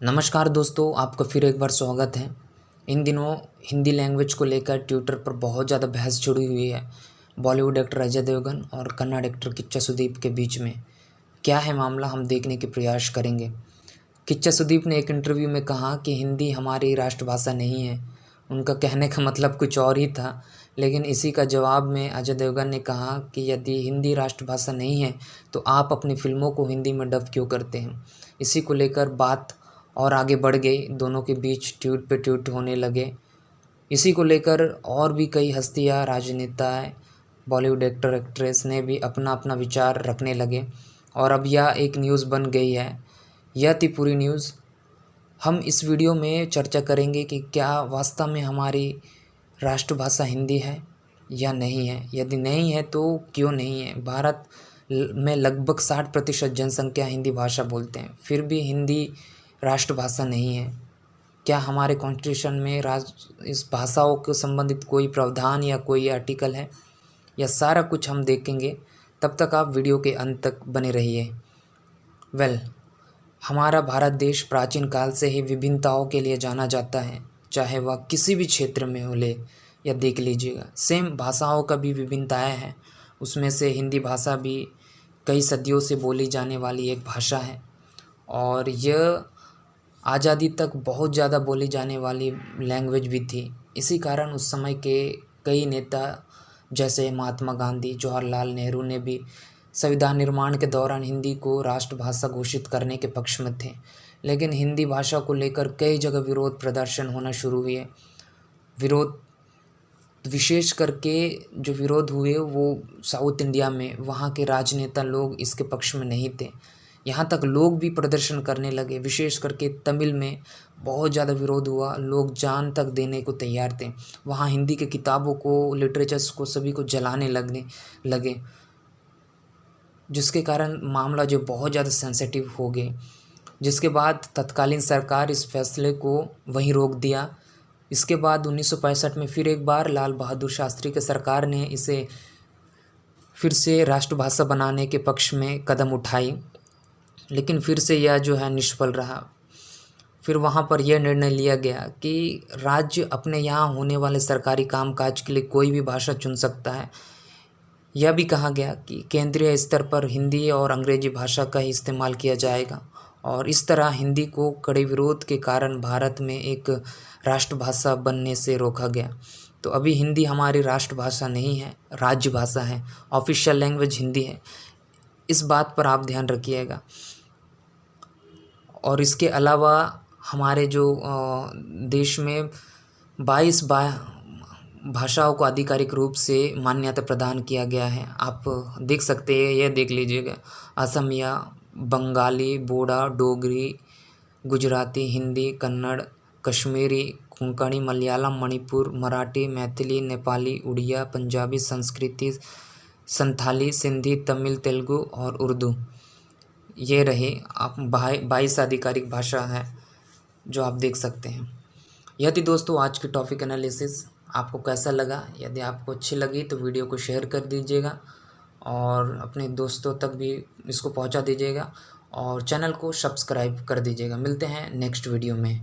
नमस्कार दोस्तों, आपका फिर एक बार स्वागत है। इन दिनों हिंदी लैंग्वेज को लेकर ट्विटर पर बहुत ज़्यादा बहस छिड़ी हुई है। बॉलीवुड एक्टर अजय देवगन और कन्नड़ एक्टर किच्चा सुदीप के बीच में क्या है मामला, हम देखने के प्रयास करेंगे। किच्चा सुदीप ने एक इंटरव्यू में कहा कि हिंदी हमारी राष्ट्रभाषा नहीं है। उनका कहने का मतलब कुछ और ही था, लेकिन इसी का जवाब में अजय देवगन ने कहा कि यदि हिंदी राष्ट्रभाषा नहीं है तो आप अपनी फिल्मों को हिंदी में डब क्यों करते हैं। इसी को लेकर बात और आगे बढ़ गई, दोनों के बीच ट्वीट पे ट्वीट होने लगे। इसी को लेकर और भी कई हस्तियां, राजनेता, बॉलीवुड एक्टर एक्ट्रेस ने भी अपना अपना विचार रखने लगे और अब यह एक न्यूज़ बन गई है। यह थी पूरी न्यूज़। हम इस वीडियो में चर्चा करेंगे कि क्या वास्तव में हमारी राष्ट्रभाषा हिंदी है या नहीं है। यदि नहीं है तो क्यों नहीं है। भारत में लगभग 60% जनसंख्या हिंदी भाषा बोलते हैं, फिर भी हिंदी राष्ट्रभाषा नहीं है। क्या हमारे कॉन्स्टिट्यूशन में इस भाषाओं को संबंधित कोई प्रावधान या कोई आर्टिकल है? यह सारा कुछ हम देखेंगे। तब तक आप वीडियो के अंत तक बने रहिए। हमारा भारत देश प्राचीन काल से ही विभिन्नताओं के लिए जाना जाता है, चाहे वह किसी भी क्षेत्र में हो ले। या देख लीजिएगा, सेम भाषाओं का भी विभिन्नताएँ हैं। उसमें से हिंदी भाषा भी कई सदियों से बोली जाने वाली एक भाषा है और यह आज़ादी तक बहुत ज़्यादा बोली जाने वाली लैंग्वेज भी थी। इसी कारण उस समय के कई नेता जैसे महात्मा गांधी, जवाहरलाल नेहरू ने भी संविधान निर्माण के दौरान हिंदी को राष्ट्रभाषा घोषित करने के पक्ष में थे। लेकिन हिंदी भाषा को लेकर कई जगह विरोध प्रदर्शन होना शुरू हुए। विशेष करके जो विरोध हुए वो साउथ इंडिया में, वहाँ के राजनेता लोग इसके पक्ष में नहीं थे। यहाँ तक लोग भी प्रदर्शन करने लगे। विशेष करके तमिल में बहुत ज़्यादा विरोध हुआ, लोग जान तक देने को तैयार थे। वहाँ हिंदी के किताबों को, लिटरेचर्स को, सभी को जलाने लगे, जिसके कारण मामला जो बहुत ज़्यादा सेंसिटिव हो गए। जिसके बाद तत्कालीन सरकार इस फैसले को वहीं रोक दिया। इसके बाद 1965 में फिर एक बार लाल बहादुर शास्त्री की सरकार ने इसे फिर से राष्ट्रभाषा बनाने के पक्ष में कदम उठाई, लेकिन फिर से यह जो है निष्फल रहा। फिर वहाँ पर यह निर्णय लिया गया कि राज्य अपने यहाँ होने वाले सरकारी कामकाज के लिए कोई भी भाषा चुन सकता है। यह भी कहा गया कि केंद्रीय स्तर पर हिंदी और अंग्रेजी भाषा का ही इस्तेमाल किया जाएगा और इस तरह हिंदी को कड़े विरोध के कारण भारत में एक राष्ट्रभाषा बनने से रोका गया। तो अभी हिंदी हमारी राष्ट्रभाषा नहीं है, राज्य भाषा है। ऑफिशियल लैंग्वेज हिंदी है, इस बात पर आप ध्यान रखिएगा। और इसके अलावा हमारे जो देश में 22 भाषाओं को आधिकारिक रूप से मान्यता प्रदान किया गया है। आप देख सकते हैं, यह देख लीजिएगा, असमिया, बंगाली, बोडा, डोगरी, गुजराती, हिंदी, कन्नड़, कश्मीरी, कोंकणी, मलयालम, मणिपुर, मराठी, मैथिली, नेपाली, उड़िया, पंजाबी, संस्कृति, संथाली, सिंधी, तमिल, तेलुगु और उर्दू। ये रहे आप 22 आधिकारिक भाषा है जो आप देख सकते हैं। यह थी दोस्तों आज की टॉपिक एनालिसिस। आपको कैसा लगा? यदि आपको अच्छी लगी तो वीडियो को शेयर कर दीजिएगा और अपने दोस्तों तक भी इसको पहुंचा दीजिएगा और चैनल को सब्सक्राइब कर दीजिएगा। मिलते हैं नेक्स्ट वीडियो में।